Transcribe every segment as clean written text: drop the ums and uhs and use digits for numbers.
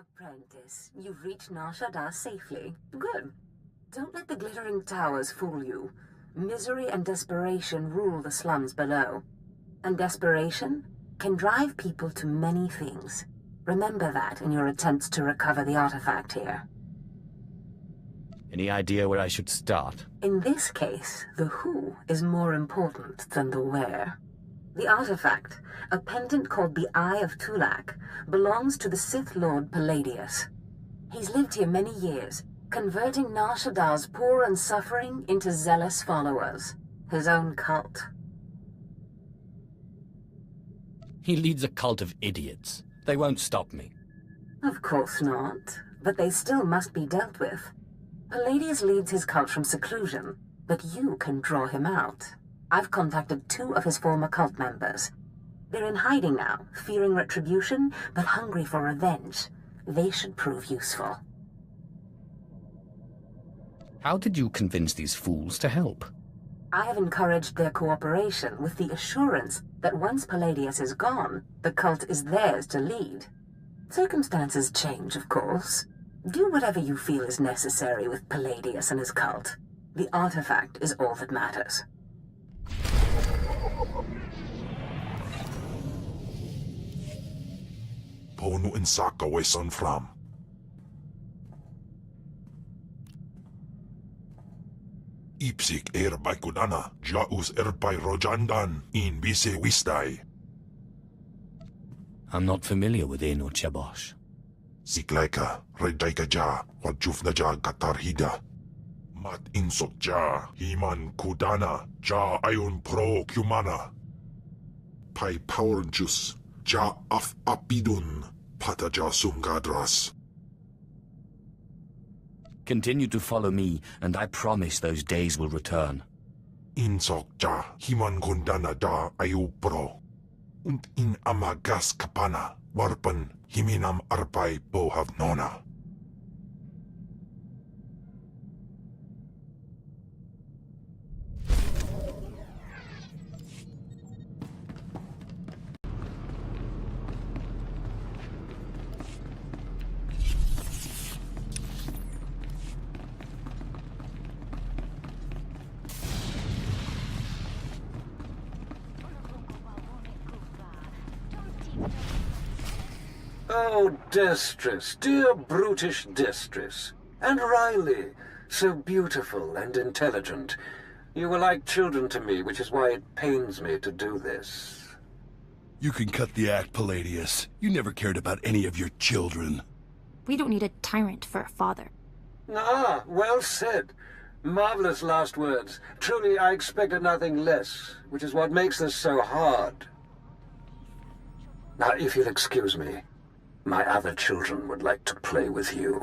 Apprentice, you've reached Nar Shaddaa safely. Good. Don't let the glittering towers fool you. Misery and desperation rule the slums below. And desperation can drive people to many things. Remember that in your attempts to recover the artifact here. Any idea where I should start? In this case, the who is more important than the where. The artifact, a pendant called the Eye of Tulak, belongs to the Sith Lord Palladius. He's lived here many years, converting Nar Shaddaa's poor and suffering into zealous followers. His own cult. He leads a cult of idiots. They won't stop me. Of course not, but they still must be dealt with. Palladius leads his cult from seclusion, but you can draw him out. I've contacted 2 of his former cult members. They're in hiding now, fearing retribution, but hungry for revenge. They should prove useful. How did you convince these fools to help? I have encouraged their cooperation with the assurance that once Palladius is gone, the cult is theirs to lead. Circumstances change, of course. Do whatever you feel is necessary with Palladius and his cult. The artifact is all that matters. Ponu insaka weson fram. Ipsik erbai kudana, jaus erbai rojandan, in bise wistai. I'm not familiar with Eno Chabosh. Siklaika, redaika ja, wajufna ja katarhida. Mat insok ja, himan kudana, ja ayun pro kumana. Pai power juice, ja af apidun, pata ja sungadras. Continue to follow me, and I promise those days will return. Insok ja, himan kundana da ayu pro. Und in amagas kapana, warpan himinam arpai bohavnona. Oh, Destress, dear brutish Destress. And Riley, so beautiful and intelligent. You were like children to me, which is why it pains me to do this. You can cut the act, Palladius. You never cared about any of your children. We don't need a tyrant for a father. Ah, well said. Marvelous last words. Truly, I expected nothing less, which is what makes this so hard. Now, if you'll excuse me, my other children would like to play with you.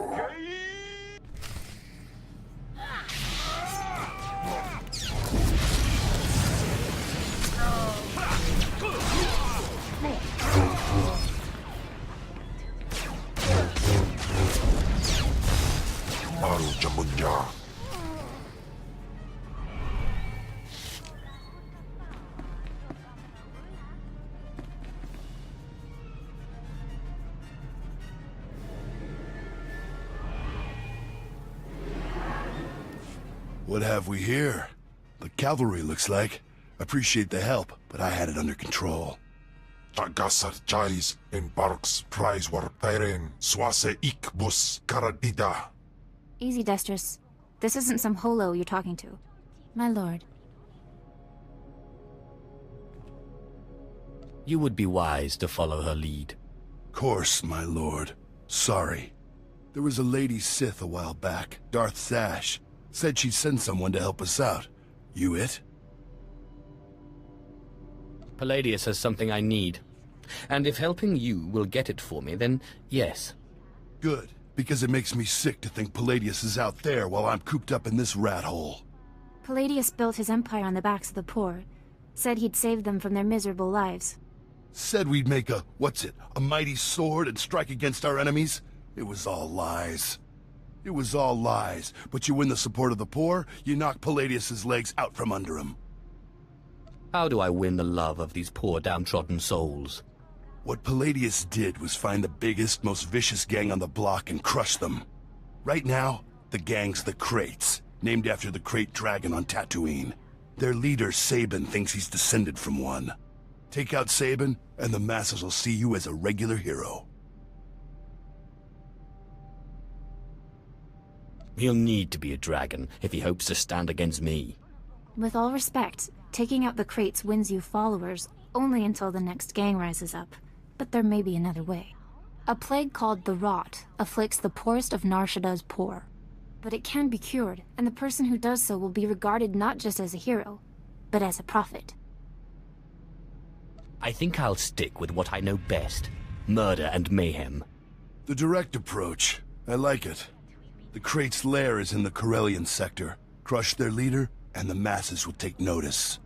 Aru jamunya. What have we here? The cavalry, looks like. Appreciate the help, but I had it under control. Tagasar chais in barks prize war tairen swase ikbus karadida. Easy, Destress. This isn't some holo you're talking to. My lord. You would be wise to follow her lead. Course, my lord. Sorry. There was a lady Sith a while back, Darth Sash. Said she'd send someone to help us out. You it? Palladius has something I need. And if helping you will get it for me, then yes. Good, because it makes me sick to think Palladius is out there while I'm cooped up in this rat hole. Palladius built his empire on the backs of the poor. Said he'd save them from their miserable lives. Said we'd make a mighty sword and strike against our enemies? It was all lies. It was all lies, but you win the support of the poor, you knock Palladius's legs out from under him. How do I win the love of these poor downtrodden souls? What Palladius did was find the biggest, most vicious gang on the block and crush them. Right now, the gang's the Kraits, named after the Krait dragon on Tatooine. Their leader, Sabin, thinks he's descended from one. Take out Sabin, and the masses will see you as a regular hero. He'll need to be a dragon if he hopes to stand against me. With all respect, taking out the Kraits wins you followers only until the next gang rises up. But there may be another way. A plague called the Rot afflicts the poorest of Nar Shaddah's poor. But it can be cured, and the person who does so will be regarded not just as a hero, but as a prophet. I think I'll stick with what I know best. Murder and mayhem. The direct approach. I like it. The Krait's lair is in the Corellian sector. Crush their leader, and the masses will take notice.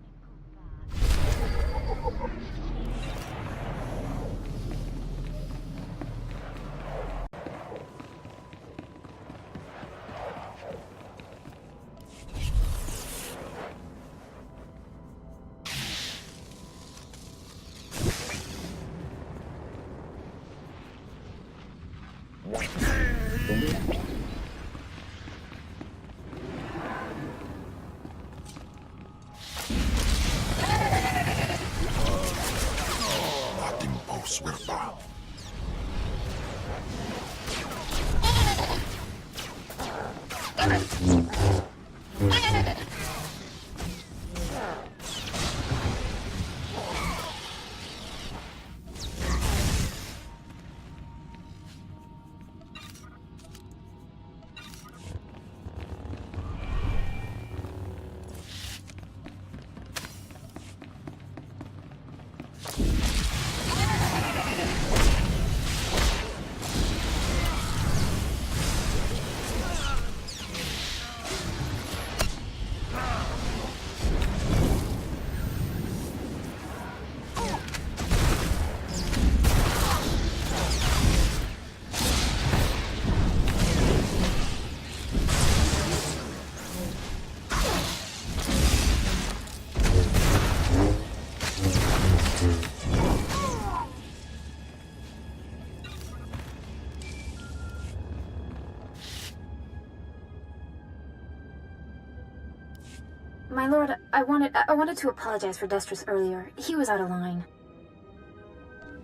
My lord, I wanted to apologize for Destris earlier. He was out of line.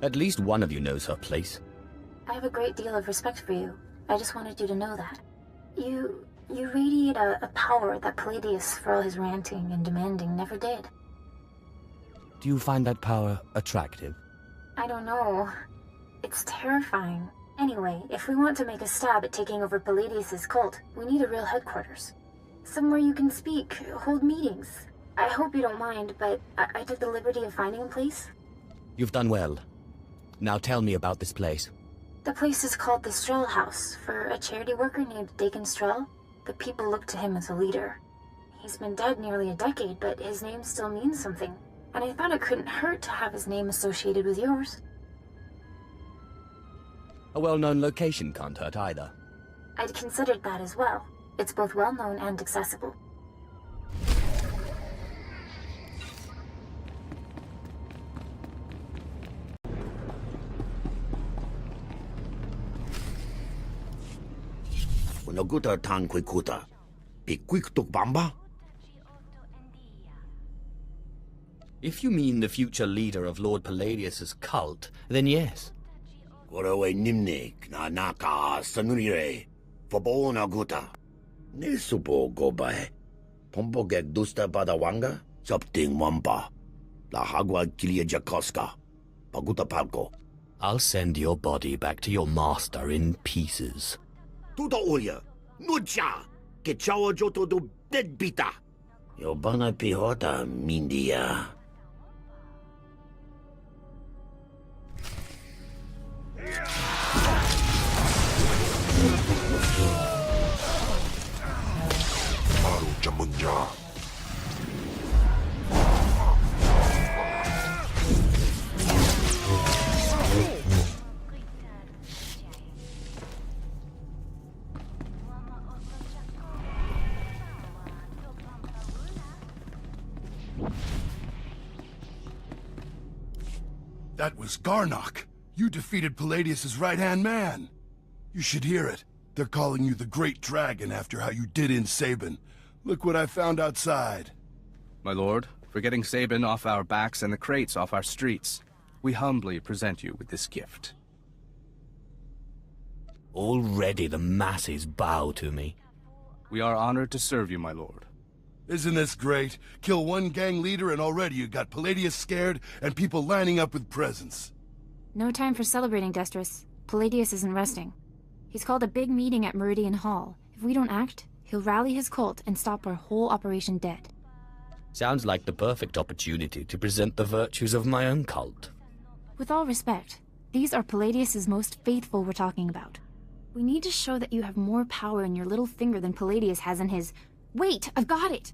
At least one of you knows her place. I have a great deal of respect for you. I just wanted you to know that. You radiate a power that Palladius, for all his ranting and demanding, never did. Do you find that power attractive? I don't know. It's terrifying. Anyway, if we want to make a stab at taking over Palladius' cult, we need a real headquarters. Somewhere you can speak, hold meetings. I hope you don't mind, but I took the liberty of finding a place. You've done well. Now tell me about this place. The place is called the Strel House, for a charity worker named Dakin Strel. The people look to him as a leader. He's been dead nearly a decade, but his name still means something. And I thought it couldn't hurt to have his name associated with yours. A well-known location can't hurt either. I'd considered that as well. It's both well-known and accessible. Unaguta tan kuikuta. Pikwiktuk bamba? If you mean the future leader of Lord Palladius' cult, then yes. Gorawe nimnik na naka sanurire. Fobo naguta. Nisupo gobae. Pompogek dusta badawanga. Sapting wampa. La hagwa kilia jakoska. Paguta palko. I'll send your body back to your master in pieces. Tuta uya. Nucha. Que chawa joto do deadbita. Yobana pihota mindia. Maru Jamunja. That was Garnock. You defeated Palladius' right-hand man. You should hear it. They're calling you the Great Dragon after how you did in Sabin. Look what I found outside. My lord, for getting Sabin off our backs and the crates off our streets, we humbly present you with this gift. Already the masses bow to me. We are honored to serve you, my lord. Isn't this great? Kill one gang leader and already you got Palladius scared and people lining up with presents. No time for celebrating, Destris. Palladius isn't resting. He's called a big meeting at Meridian Hall. If we don't act, he'll rally his cult and stop our whole operation dead. Sounds like the perfect opportunity to present the virtues of my own cult. With all respect, these are Palladius's most faithful we're talking about. We need to show that you have more power in your little finger than Palladius has in his... Wait, I've got it!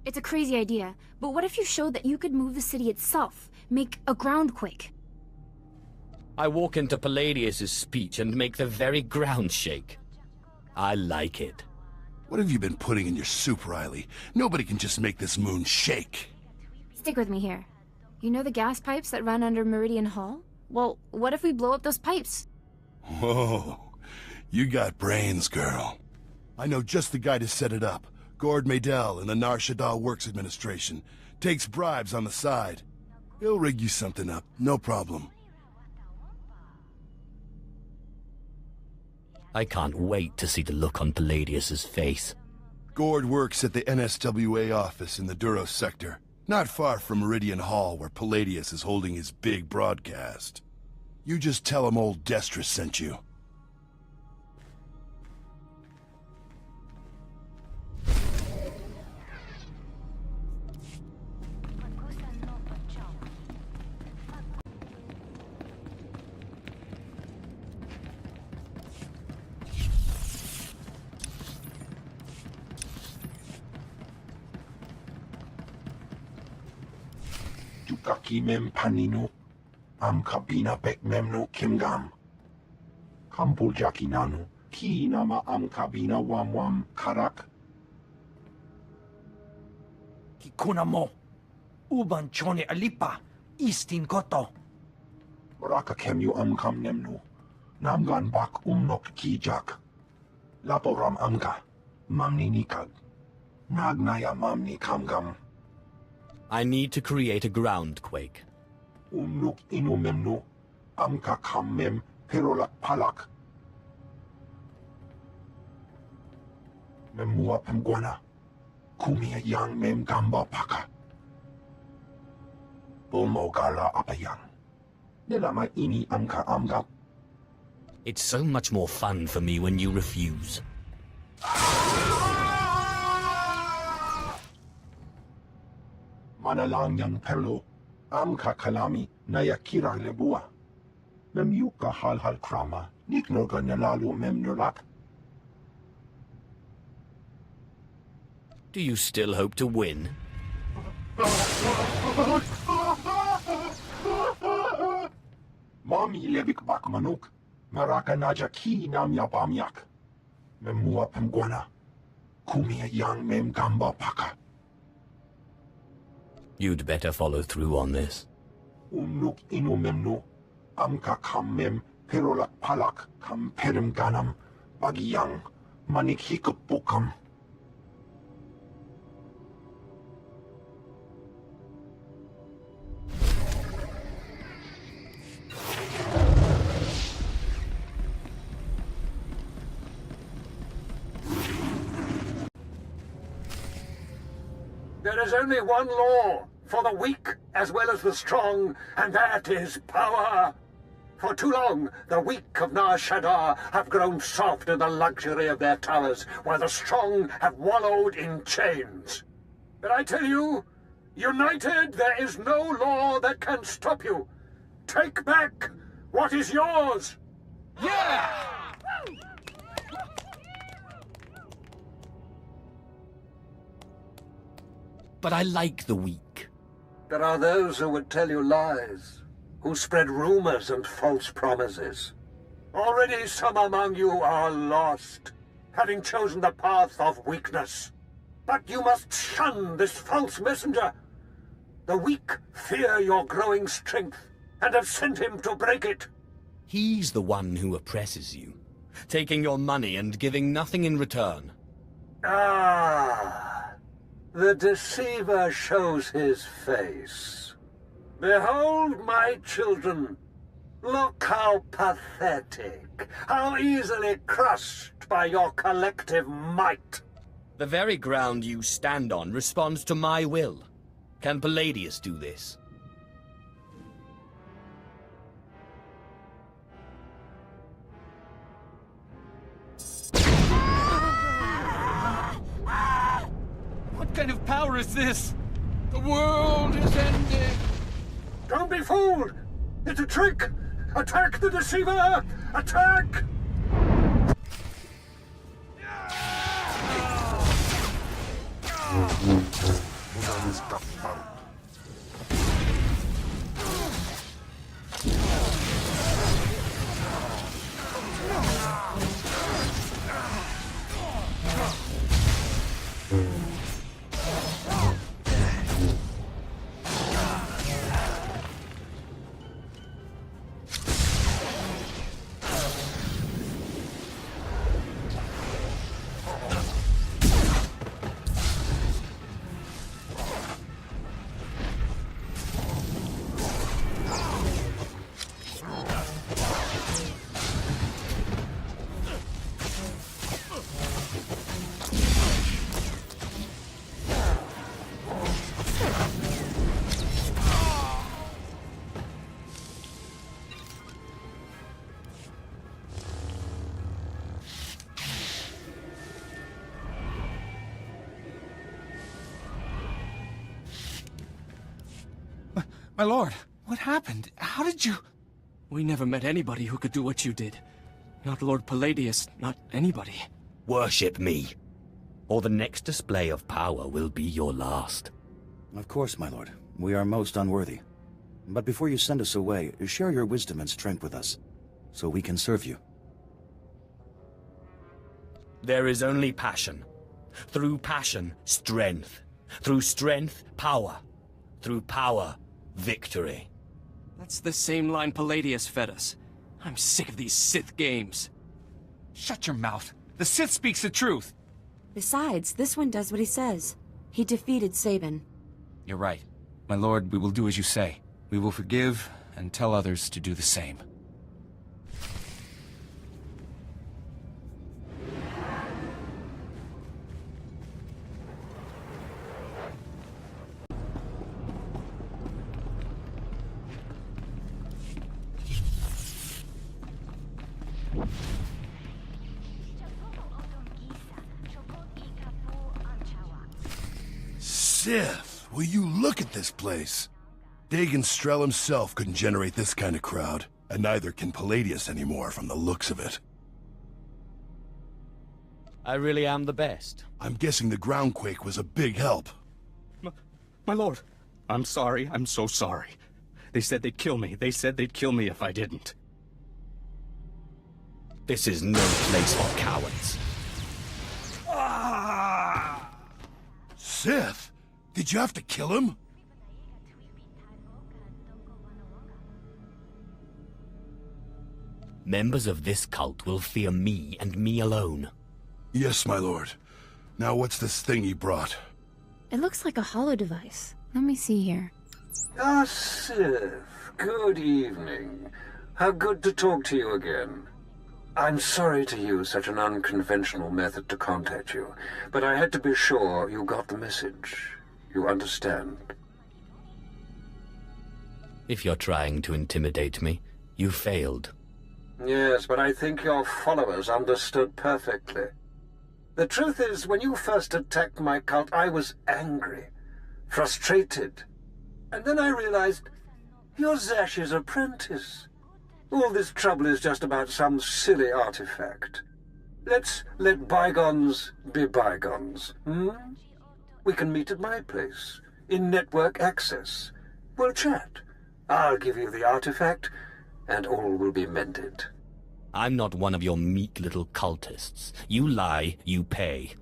It's a crazy idea, but what if you showed that you could move the city itself? Make a groundquake? I walk into Palladius' speech and make the very ground shake. I like it. What have you been putting in your soup, Riley? Nobody can just make this moon shake. Stick with me here. You know the gas pipes that run under Meridian Hall? Well, what if we blow up those pipes? Whoa, you got brains, girl. I know just the guy to set it up. Gord Maydell in the Nar Shaddaa Works Administration. Takes bribes on the side. He'll rig you something up, no problem. I can't wait to see the look on Palladius' face. Gord works at the NSWA office in the Duros sector, not far from Meridian Hall where Palladius is holding his big broadcast. You just tell him old Destris sent you. Jukaki mem panino, am kabina pek memno kimgam. Kampul jakinanu, ki nama am kabina wam karak. Kikuna mo, uban chone alipa, istin koto. Raka kemyu am kam nemnu, namgan bak umnok kijak. Laporam amka, mamni nikag. Nagnaya mamni kamgam. I need to create a groundquake. Umnuk inumemnu, amka kammem perolak palak. Memua pemguana, kumia yang mem gamba paka. Bomogala apayang. Nelama ini amka amgap. It's so much more fun for me when you refuse. Manalang yang perlo, amka kalami nayakira lebua. Memyuka hal krama, niknoga nalalu memnulak. Do you still hope to win? Mami lebik bak manuk, maraka naja ki nam yapamyak. Memua pemguana, kumia yang mem gamba paka. You'd better follow through on this. Umnuk inumemnu, amka kammem perolak palak kam perem ganam, bagiyang manik hikapukam. There is only one law for the weak as well as the strong, and that is power. For too long, the weak of Nar Shaddaa have grown soft in the luxury of their towers, while the strong have wallowed in chains. But I tell you, united, there is no law that can stop you. Take back what is yours. Yeah! But I like the weak. There are those who would tell you lies, who spread rumors and false promises. Already some among you are lost, having chosen the path of weakness. But you must shun this false messenger. The weak fear your growing strength, and have sent him to break it. He's the one who oppresses you, taking your money and giving nothing in return. Ah, the deceiver shows his face. Behold, my children. Look how pathetic, how easily crushed by your collective might. The very ground you stand on responds to my will. Can Palladius do this? What kind of power is this? The world is ending. Don't be fooled! It's a trick! Attack the deceiver! Attack! My lord, what happened? How did you... We never met anybody who could do what you did. Not Lord Palladius, not anybody. Worship me, or the next display of power will be your last. Of course, my lord. We are most unworthy. But before you send us away, share your wisdom and strength with us, so we can serve you. There is only passion. Through passion, strength. Through strength, power. Through power, victory. That's the same line Palladius fed us. I'm sick of these Sith games. Shut your mouth. The Sith speaks the truth. Besides, this one does what he says. He defeated Sabin. You're right. My lord, we will do as you say. We will forgive and tell others to do the same. Sith, will you look at this place? Dagon Strel himself couldn't generate this kind of crowd, and neither can Palladius anymore from the looks of it. I really am the best. I'm guessing the groundquake was a big help. My lord, I'm sorry. I'm so sorry. They said they'd kill me. They said they'd kill me if I didn't. This is no place for cowards. Sith, did you have to kill him? Members of this cult will fear me and me alone. Yes, my lord. Now what's this thing he brought? It looks like a hollow device. Let me see here. Ah, Sith. Good evening. How good to talk to you again. I'm sorry to use such an unconventional method to contact you, but I had to be sure you got the message. You understand? If you're trying to intimidate me, you failed. Yes, but I think your followers understood perfectly. The truth is, when you first attacked my cult, I was angry, frustrated. And then I realized, you're Zash's apprentice. All this trouble is just about some silly artifact. Let's let bygones be bygones, hmm? We can meet at my place, in network access. We'll chat. I'll give you the artifact, and all will be mended. I'm not one of your meek little cultists. You lie, you pay.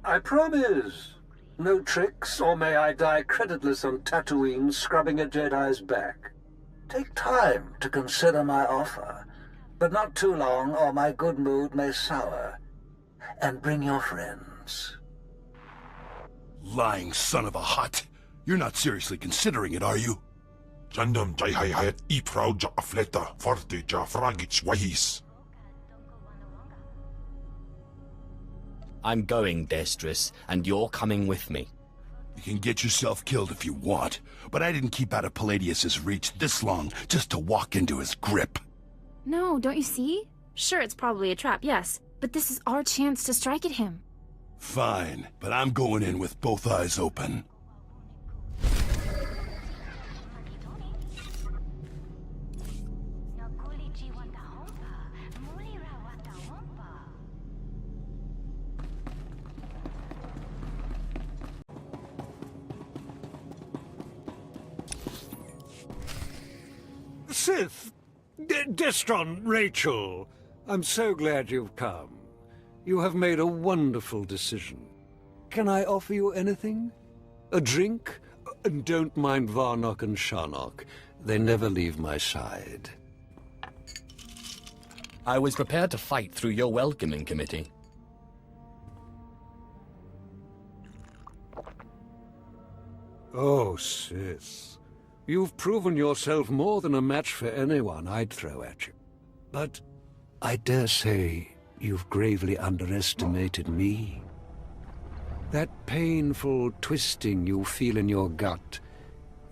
I promise. No tricks, or may I die creditless on Tatooine scrubbing a Jedi's back. Take time to consider my offer, But not too long, or my good mood may sour. And bring your friends. Lying son of a hut. You're not seriously considering it, are you? Jandam jai hai hayat I proud ja afleta forte ja fragich wahis. I'm going, Destris, and you're coming with me. You can get yourself killed if you want, but I didn't keep out of Palladius's reach this long just to walk into his grip. No, don't you see? Sure, it's probably a trap, yes, but this is our chance to strike at him. Fine, but I'm going in with both eyes open. Sith! Destron, Rachel! I'm so glad you've come. You have made a wonderful decision. Can I offer you anything? A drink? And don't mind Varnock and Sharnock. They never leave my side. I was prepared to fight through your welcoming committee. Oh, Sith. You've proven yourself more than a match for anyone I'd throw at you. But I dare say you've gravely underestimated me. That painful twisting you feel in your gut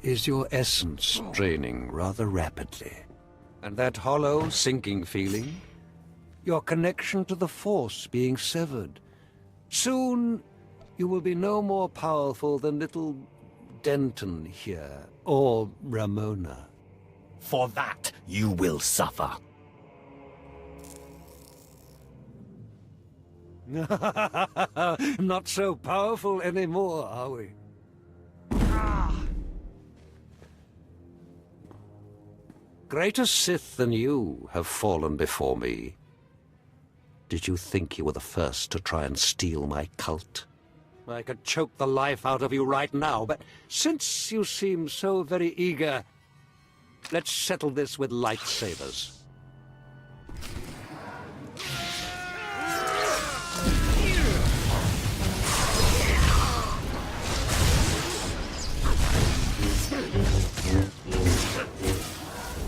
is your essence draining rather rapidly. And that hollow, sinking feeling, your connection to the Force being severed. Soon, you will be no more powerful than little Denton here, or Ramona. For that, you will suffer. Not so powerful anymore, are we? Greater Sith than you have fallen before me. Did you think you were the first to try and steal my cult? I could choke the life out of you right now, but since you seem so very eager, let's settle this with lightsabers.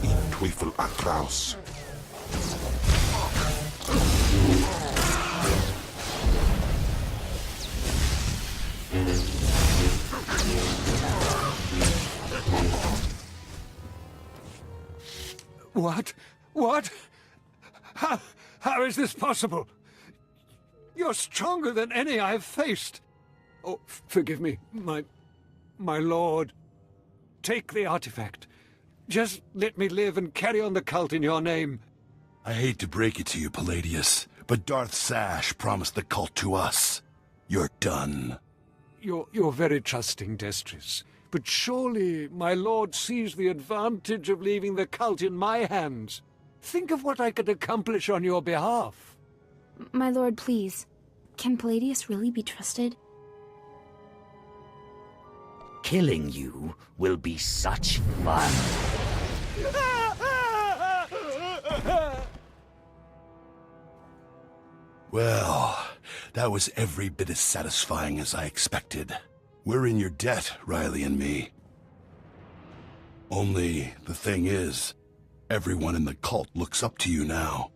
In Teufel atraus. What? What? How is this possible? You're stronger than any I've faced. Oh, forgive me, my lord. Take the artifact. Just let me live and carry on the cult in your name. I hate to break it to you, Palladius, but Darth Sash promised the cult to us. You're done. You're very trusting, Destris. But surely my lord sees the advantage of leaving the cult in my hands. Think of what I could accomplish on your behalf. My lord, please. Can Palladius really be trusted? Killing you will be such fun. Well, that was every bit as satisfying as I expected. We're in your debt, Riley and me. Only, the thing is, everyone in the cult looks up to you now.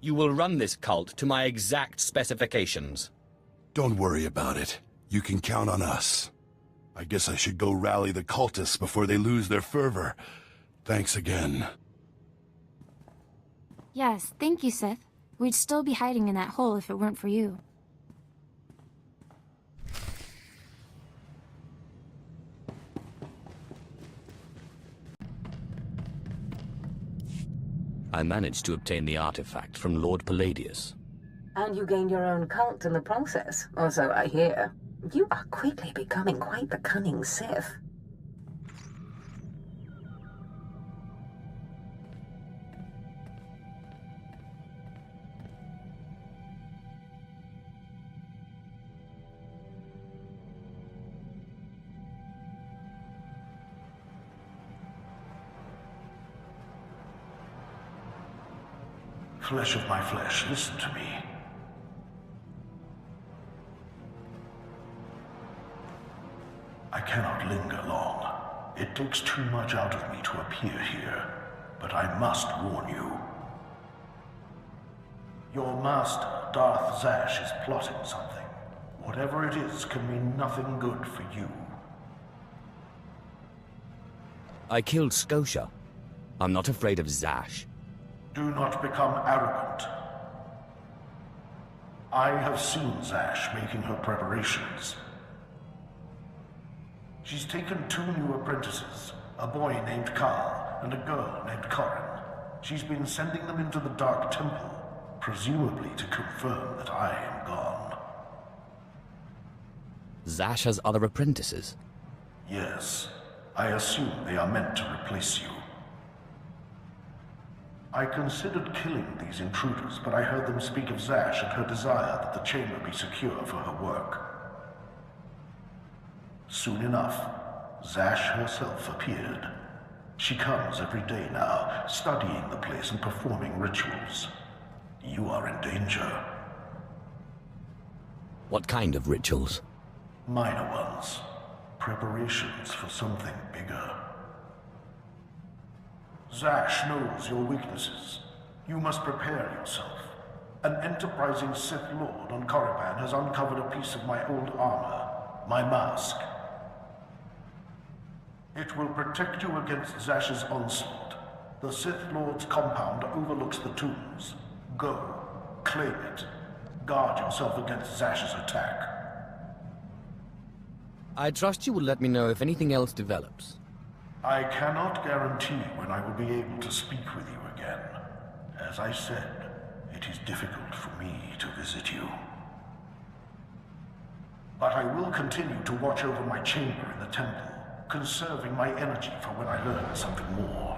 You will run this cult to my exact specifications. Don't worry about it. You can count on us. I guess I should go rally the cultists before they lose their fervor. Thanks again. Yes, thank you, Sith. We'd still be hiding in that hole if it weren't for you. I managed to obtain the artifact from Lord Palladius. And you gained your own cult in the process, or so I hear. You are quickly becoming quite the cunning Sith. Flesh of my flesh, listen to me. I cannot linger long. It takes too much out of me to appear here, but I must warn you. Your master, Darth Zash, is plotting something. Whatever it is can mean nothing good for you. I killed Scotia. I'm not afraid of Zash. Do not become arrogant. I have seen Zash making her preparations. She's taken 2 new apprentices, a boy named Carl and a girl named Corin. She's been sending them into the Dark Temple, presumably to confirm that I am gone. Zash has other apprentices? Yes. I assume they are meant to replace you. I considered killing these intruders, but I heard them speak of Zash and her desire that the chamber be secure for her work. Soon enough, Zash herself appeared. She comes every day now, studying the place and performing rituals. You are in danger. What kind of rituals? Minor ones. Preparations for something bigger. Zash knows your weaknesses. You must prepare yourself. An enterprising Sith Lord on Korriban has uncovered a piece of my old armor, my mask. It will protect you against Zash's onslaught. The Sith Lord's compound overlooks the tombs. Go, claim it. Guard yourself against Zash's attack. I trust you will let me know if anything else develops. I cannot guarantee when I will be able to speak with you again. As I said, it is difficult for me to visit you. But I will continue to watch over my chamber in the temple, conserving my energy for when I learn something more.